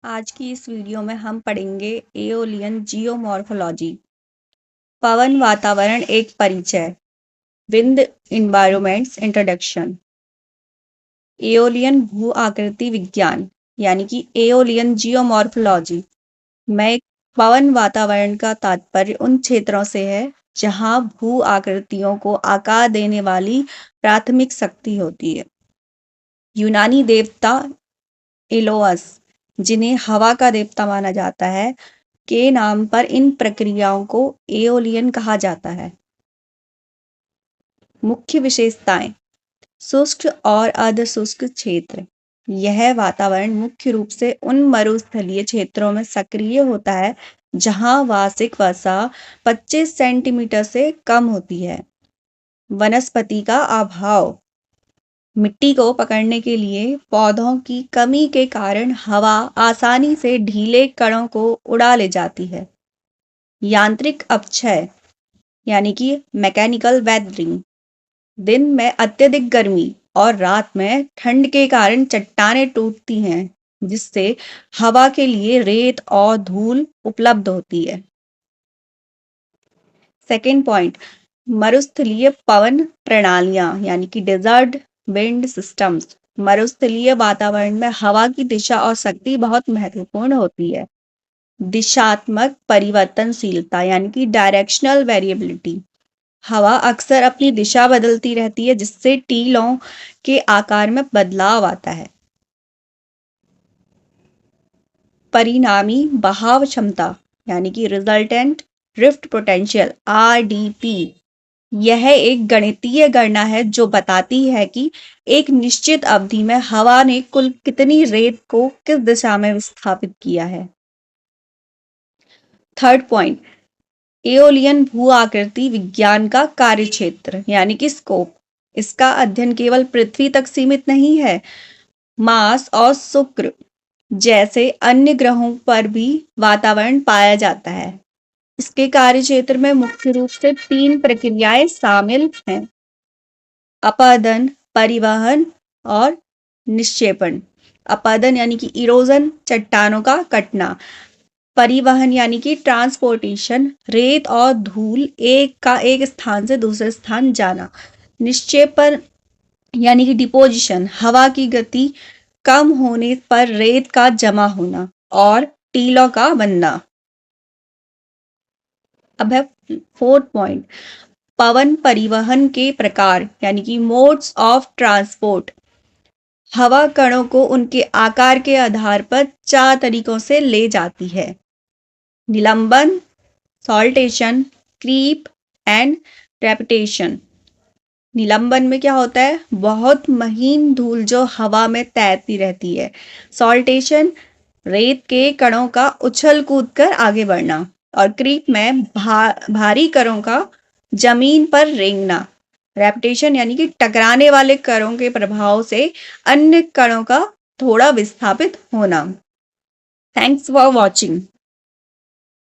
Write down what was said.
आज की इस वीडियो में हम पढ़ेंगे एओलियन जियोमॉर्फोलॉजी। पवन वातावरण एक परिचय। Wind environments introduction. एओलियन भू आकृति विज्ञान यानी कि एओलियन जियोमॉर्फोलॉजी में पवन वातावरण का तात्पर्य उन क्षेत्रों से है जहां भू आकृतियों को आकार देने वाली प्राथमिक शक्ति होती है। यूनानी देवता एलोअस, जिन्हें हवा का देवता माना जाता है, के नाम पर इन प्रक्रियाओं को एओलियन कहा जाता है। मुख्य विशेषताएं: शुष्क और अर्ध शुष्क क्षेत्र। यह वातावरण मुख्य रूप से उन मरुस्थलीय क्षेत्रों में सक्रिय होता है जहां वार्षिक वर्षा 25 सेंटीमीटर से कम होती है। वनस्पति का अभाव। मिट्टी को पकड़ने के लिए पौधों की कमी के कारण हवा आसानी से ढीले कणों को उड़ा ले जाती है। यांत्रिक अपक्षय यानी कि मैकेनिकल वेदरिंग। दिन में अत्यधिक गर्मी और रात में ठंड के कारण चट्टानें टूटती हैं, जिससे हवा के लिए रेत और धूल उपलब्ध होती है। सेकेंड पॉइंट, मरुस्थलीय पवन प्रणालियां यानी कि डेजर्ट विंड सिस्टम्स। मरुस्थलीय वातावरण में हवा की दिशा और शक्ति बहुत महत्वपूर्ण होती है। दिशात्मक परिवर्तनशीलता यानी कि डायरेक्शनल वेरिएबिलिटी। हवा अक्सर अपनी दिशा बदलती रहती है, जिससे टीलों के आकार में बदलाव आता है। परिणामी बहाव क्षमता यानी कि रिजल्टेंट ड्रिफ्ट पोटेंशियल RDP। यह एक गणितीय गणना है जो बताती है कि एक निश्चित अवधि में हवा ने कुल कितनी रेत को किस दिशा में विस्थापित किया है। थर्ड पॉइंट, एओलियन भू आकृति विज्ञान का कार्यक्षेत्र यानी कि स्कोप। इसका अध्ययन केवल पृथ्वी तक सीमित नहीं है। मार्स और शुक्र जैसे अन्य ग्रहों पर भी वातावरण पाया जाता है। इसके कार्यक्षेत्र में मुख्य रूप से 3 प्रक्रियाएं शामिल हैं: अपरदन, परिवहन और निक्षेपण। अपरदन यानी कि इरोजन, चट्टानों का कटना। परिवहन यानी कि ट्रांसपोर्टेशन, रेत और धूल एक स्थान से दूसरे स्थान जाना। निक्षेपण यानी कि डिपोजिशन, हवा की गति कम होने पर रेत का जमा होना और टीलों का बनना। अब है फोर्थ पॉइंट, पवन परिवहन के प्रकार यानी कि मोड्स ऑफ ट्रांसपोर्ट। हवा कणों को उनके आकार के आधार पर 4 तरीकों से ले जाती है: निलंबन, सॉल्टेशन, क्रीप एंड रेपिटेशन। निलंबन में क्या होता है? बहुत महीन धूल जो हवा में तैरती रहती है। सॉल्टेशन, रेत के कणों का उछल कूद कर आगे बढ़ना। और क्रीप में भारी कणों का जमीन पर रेंगना। रेपिटेशन यानी कि टकराने वाले कणों के प्रभाव से अन्य कणों का थोड़ा विस्थापित होना। Thanks for watching.